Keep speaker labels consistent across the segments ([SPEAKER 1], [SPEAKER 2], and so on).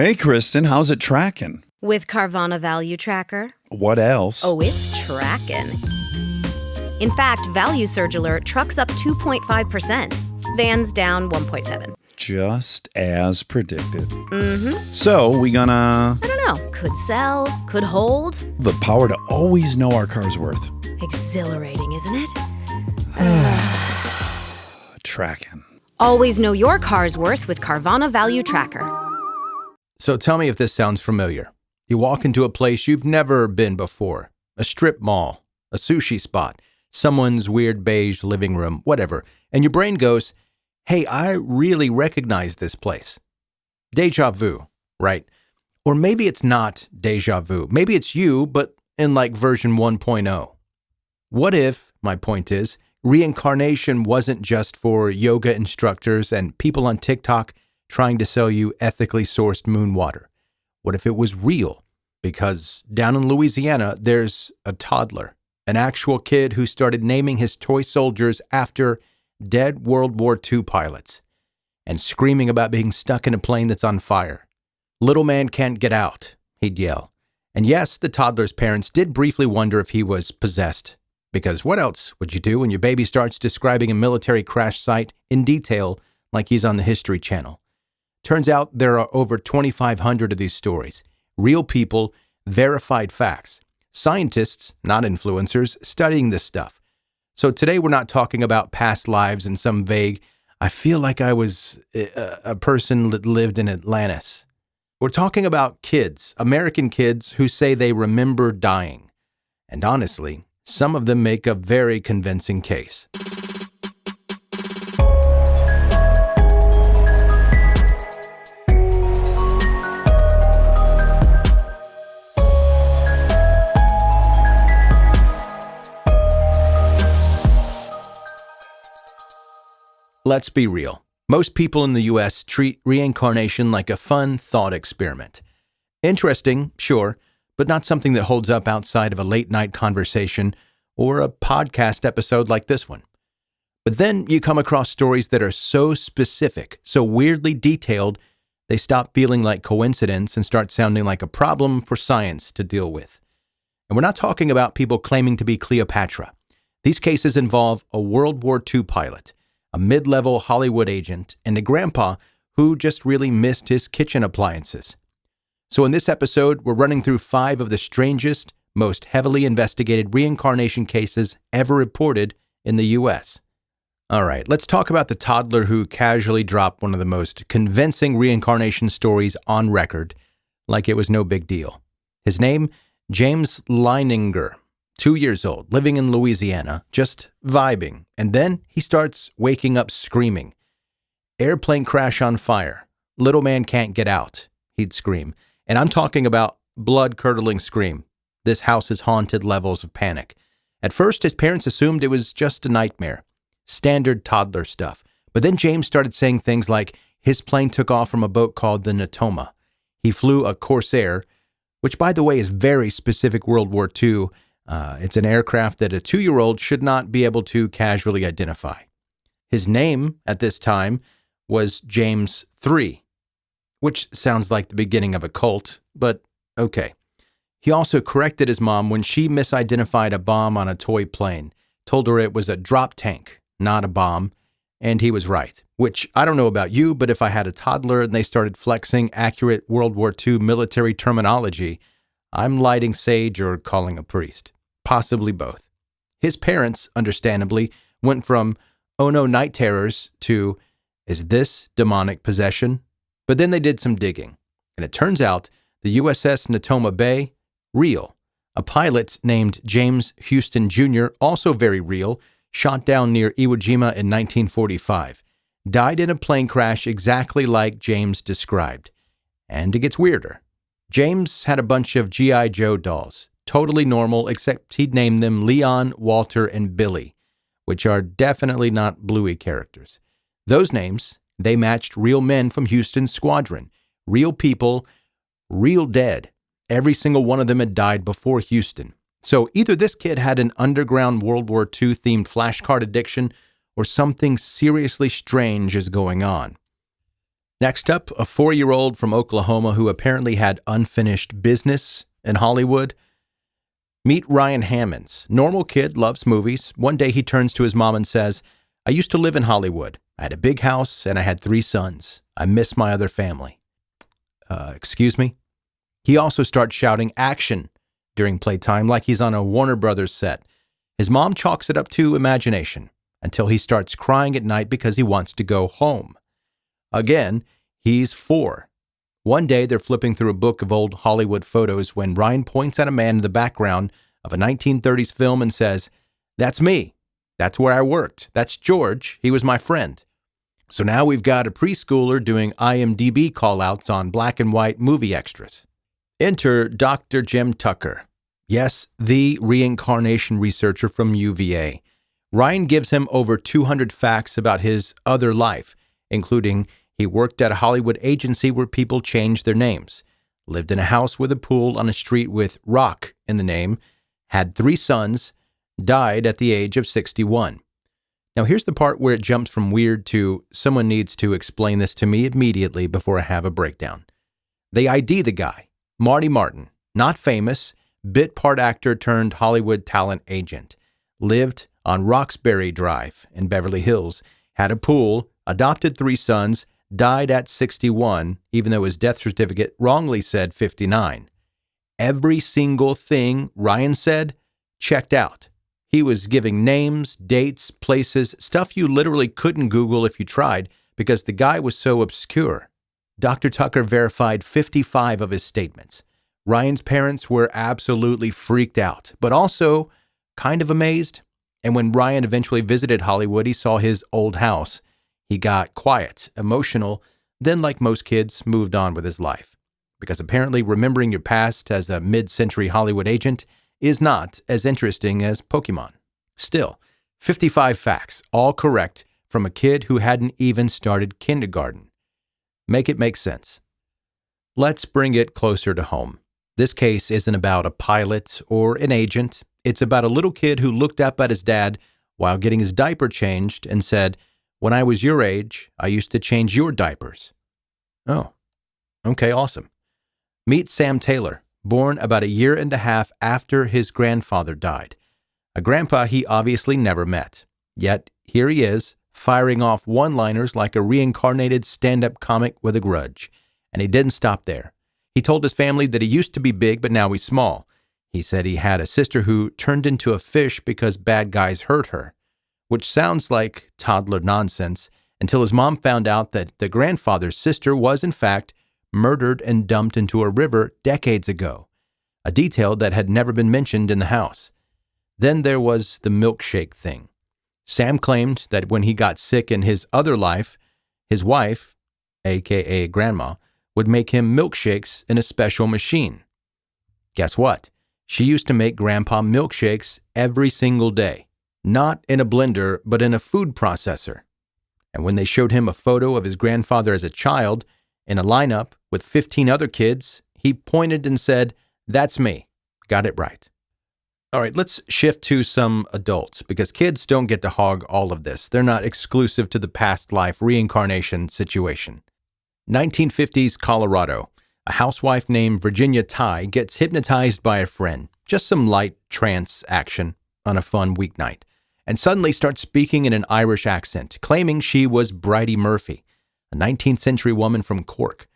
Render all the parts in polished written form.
[SPEAKER 1] Hey, Kristen, how's it tracking?
[SPEAKER 2] With Carvana Value Tracker?
[SPEAKER 1] What else?
[SPEAKER 2] Oh, it's tracking. In fact, Value Surge Alert trucks up 2.5%. Vans down 1.7.
[SPEAKER 1] Just as predicted.
[SPEAKER 2] Mm-hmm.
[SPEAKER 1] So, we gonna...
[SPEAKER 2] I don't know. Could sell, could hold.
[SPEAKER 1] The power to always know our car's worth.
[SPEAKER 2] Exhilarating, isn't it?
[SPEAKER 1] Tracking.
[SPEAKER 2] Always know your car's worth with Carvana Value Tracker.
[SPEAKER 3] So tell me if this sounds familiar. You walk into a place you've never been before. A strip mall, a sushi spot, someone's weird beige living room, whatever. And your brain goes, hey, I really recognize this place. Deja vu, right? Or maybe it's not deja vu. Maybe it's you, but in like version 1.0. What if, my point is, reincarnation wasn't just for yoga instructors and people on TikTok trying to sell you ethically sourced moon water? What if it was real? Because down in Louisiana, there's a toddler, an actual kid who started naming his toy soldiers after dead World War II pilots and screaming about being stuck in a plane that's on fire. Little man can't get out, he'd yell. And yes, the toddler's parents did briefly wonder if he was possessed, because what else would you do when your baby starts describing a military crash site in detail like he's on the History Channel? Turns out there are over 2,500 of these stories. Real people, verified facts. Scientists, not influencers, studying this stuff. So today we're not talking about past lives and some vague, I feel like I was a person that lived in Atlantis. We're talking about kids, American kids who say they remember dying. And honestly, some of them make a very convincing case. Let's be real. Most people in the U.S. treat reincarnation like a fun thought experiment. Interesting, sure, but not something that holds up outside of a late-night conversation or a podcast episode like this one. But then you come across stories that are so specific, so weirdly detailed, they stop feeling like coincidence and start sounding like a problem for science to deal with. And we're not talking about people claiming to be Cleopatra. These cases involve a World War II pilot, a mid-level Hollywood agent, and a grandpa who just really missed his kitchen appliances. So in this episode, we're running through 5 of the strangest, most heavily investigated reincarnation cases ever reported in the U.S. All right, let's talk about the toddler who casually dropped one of the most convincing reincarnation stories on record, like it was no big deal. His name, James Leininger. 2 years old, living in Louisiana, just vibing. And then he starts waking up screaming. Airplane crash on fire. Little man can't get out, he'd scream. And I'm talking about blood-curdling scream. This house is haunted levels of panic. At first, his parents assumed it was just a nightmare. Standard toddler stuff. But then James started saying things like his plane took off from a boat called the Natoma. He flew a Corsair, which, by the way, is very specific World War II. It's an aircraft that a 2-year-old should not be able to casually identify. His name at this time was James III, which sounds like the beginning of a cult, but okay. He also corrected his mom when she misidentified a bomb on a toy plane, told her it was a drop tank, not a bomb, and he was right. Which, I don't know about you, but if I had a toddler and they started flexing accurate World War II military terminology, I'm lighting sage or calling a priest. Possibly both. His parents, understandably, went from, oh no, night terrors to, is this demonic possession? But then they did some digging. And it turns out the USS Natoma Bay, real. A pilot named James Houston Jr., also very real, shot down near Iwo Jima in 1945. Died in a plane crash exactly like James described. And it gets weirder. James had a bunch of G.I. Joe dolls. Totally normal, except he'd named them Leon, Walter, and Billy, which are definitely not Bluey characters. Those names, they matched real men from Houston's squadron. Real people, real dead. Every single one of them had died before Houston. So either this kid had an underground World War II themed flashcard addiction, or something seriously strange is going on. Next up, a 4-year-old from Oklahoma who apparently had unfinished business in Hollywood. Meet Ryan Hammonds. Normal kid, loves movies. One day he turns to his mom and says, "I used to live in Hollywood. I had a big house and I had 3 sons. I miss my other family." Excuse me? He also starts shouting action during playtime like he's on a Warner Brothers set. His mom chalks it up to imagination until he starts crying at night because he wants to go home. Again, he's 4. One day, they're flipping through a book of old Hollywood photos when Ryan points at a man in the background of a 1930s film and says, "That's me. That's where I worked. That's George. He was my friend." So now we've got a preschooler doing IMDb callouts on black and white movie extras. Enter Dr. Jim Tucker. Yes, the reincarnation researcher from UVA. Ryan gives him over 200 facts about his other life, including he worked at a Hollywood agency where people changed their names, lived in a house with a pool on a street with Rock in the name, had 3 sons, died at the age of 61. Now here's the part where it jumps from weird to someone needs to explain this to me immediately before I have a breakdown. They ID the guy, Marty Martin, not famous, bit part actor turned Hollywood talent agent, lived on Roxbury Drive in Beverly Hills, had a pool, adopted 3 sons, died at 61, even though his death certificate wrongly said 59. Every single thing Ryan said checked out. He was giving names, dates, places, stuff you literally couldn't Google if you tried because the guy was so obscure. Dr. Tucker verified 55 of his statements. Ryan's parents were absolutely freaked out, but also kind of amazed. And when Ryan eventually visited Hollywood, he saw his old house. He got quiet, emotional, then like most kids, moved on with his life. Because apparently remembering your past as a mid-century Hollywood agent is not as interesting as Pokemon. Still, 55 facts, all correct, from a kid who hadn't even started kindergarten. Make it make sense. Let's bring it closer to home. This case isn't about a pilot or an agent. It's about a little kid who looked up at his dad while getting his diaper changed and said, "When I was your age, I used to change your diapers." Oh, okay, awesome. Meet Sam Taylor, born about a year and a half after his grandfather died. A grandpa he obviously never met. Yet, here he is, firing off one-liners like a reincarnated stand-up comic with a grudge. And he didn't stop there. He told his family that he used to be big, but now he's small. He said he had a sister who turned into a fish because bad guys hurt her, which sounds like toddler nonsense until his mom found out that the grandfather's sister was, in fact, murdered and dumped into a river decades ago, a detail that had never been mentioned in the house. Then there was the milkshake thing. Sam claimed that when he got sick in his other life, his wife, aka Grandma, would make him milkshakes in a special machine. Guess what? She used to make Grandpa milkshakes every single day. Not in a blender, but in a food processor. And when they showed him a photo of his grandfather as a child in a lineup with 15 other kids, he pointed and said, "That's me. Got it right." All right, let's shift to some adults because kids don't get to hog all of this. They're not exclusive to the past life reincarnation situation. 1950s Colorado. A housewife named Virginia Tighe gets hypnotized by a friend, just some light trance action on a fun weeknight, and suddenly starts speaking in an Irish accent, claiming she was Bridie Murphy, a 19th century woman from Cork.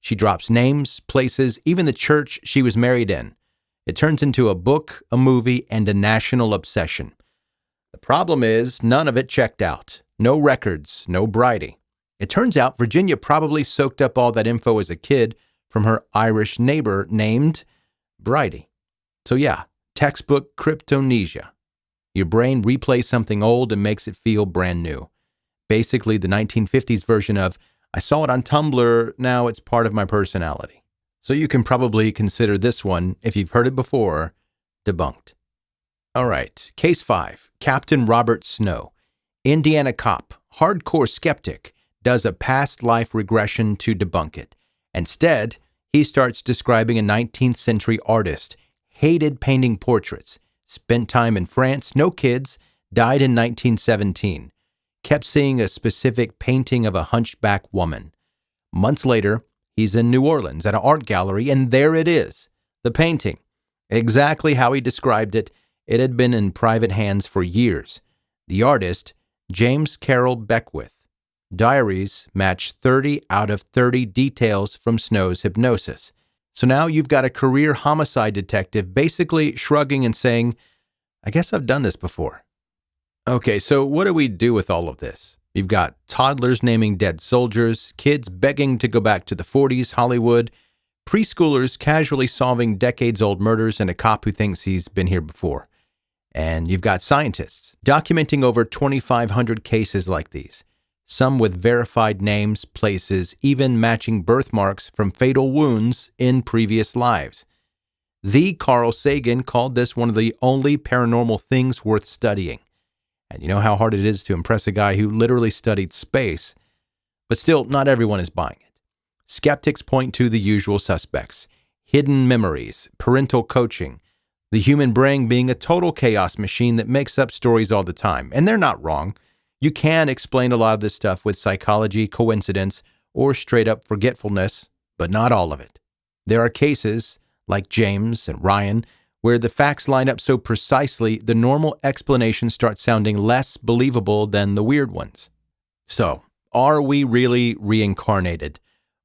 [SPEAKER 3] She drops names, places, even the church she was married in. It turns into a book, a movie, and a national obsession. The problem is, none of it checked out. No records, no Bridie. It turns out Virginia probably soaked up all that info as a kid from her Irish neighbor named Bridie. So yeah, textbook cryptomnesia. Your brain replays something old and makes it feel brand new. Basically the 1950s version of, I saw it on Tumblr, now it's part of my personality. So you can probably consider this one, if you've heard it before, debunked. All right, Case 5, Captain Robert Snow. Indiana cop, hardcore skeptic, does a past life regression to debunk it. Instead, he starts describing a 19th century artist, hated painting portraits, spent time in France, no kids, died in 1917, kept seeing a specific painting of a hunchback woman. Months later, he's in New Orleans at an art gallery, and there it is, the painting. Exactly how he described it. It had been in private hands for years. The artist, James Carroll Beckwith. Diaries match 30 out of 30 details from Snow's hypnosis. So now you've got a career homicide detective basically shrugging and saying, I guess I've done this before. Okay, so what do we do with all of this? You've got toddlers naming dead soldiers, kids begging to go back to the 40s Hollywood, preschoolers casually solving decades-old murders, and a cop who thinks he's been here before. And you've got scientists documenting over 2,500 cases like these, some with verified names, places, even matching birthmarks from fatal wounds in previous lives. The Carl Sagan called this one of the only paranormal things worth studying. And you know how hard it is to impress a guy who literally studied space. But still, not everyone is buying it. Skeptics point to the usual suspects: hidden memories, parental coaching, the human brain being a total chaos machine that makes up stories all the time. And they're not wrong. You can explain a lot of this stuff with psychology, coincidence, or straight-up forgetfulness, but not all of it. There are cases, like James and Ryan, where the facts line up so precisely the normal explanations start sounding less believable than the weird ones. So, are we really reincarnated?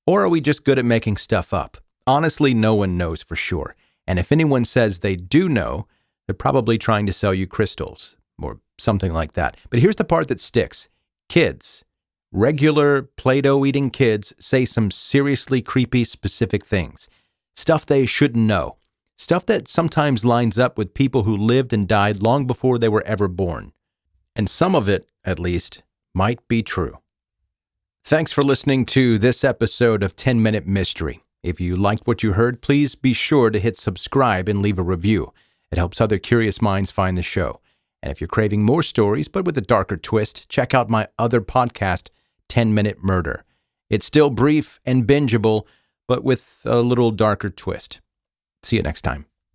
[SPEAKER 3] Or are we just good at making stuff up? Honestly, no one knows for sure. And if anyone says they do know, they're probably trying to sell you crystals or something like that. But here's the part that sticks. Kids, regular Play-Doh eating kids, say some seriously creepy specific things. Stuff they shouldn't know. Stuff that sometimes lines up with people who lived and died long before they were ever born. And some of it, at least, might be true. Thanks for listening to this episode of 10 Minute Mystery. If you liked what you heard, please be sure to hit subscribe and leave a review. It helps other curious minds find the show. And if you're craving more stories, but with a darker twist, check out my other podcast, 10 Minute Murder. It's still brief and bingeable, but with a little darker twist. See you next time.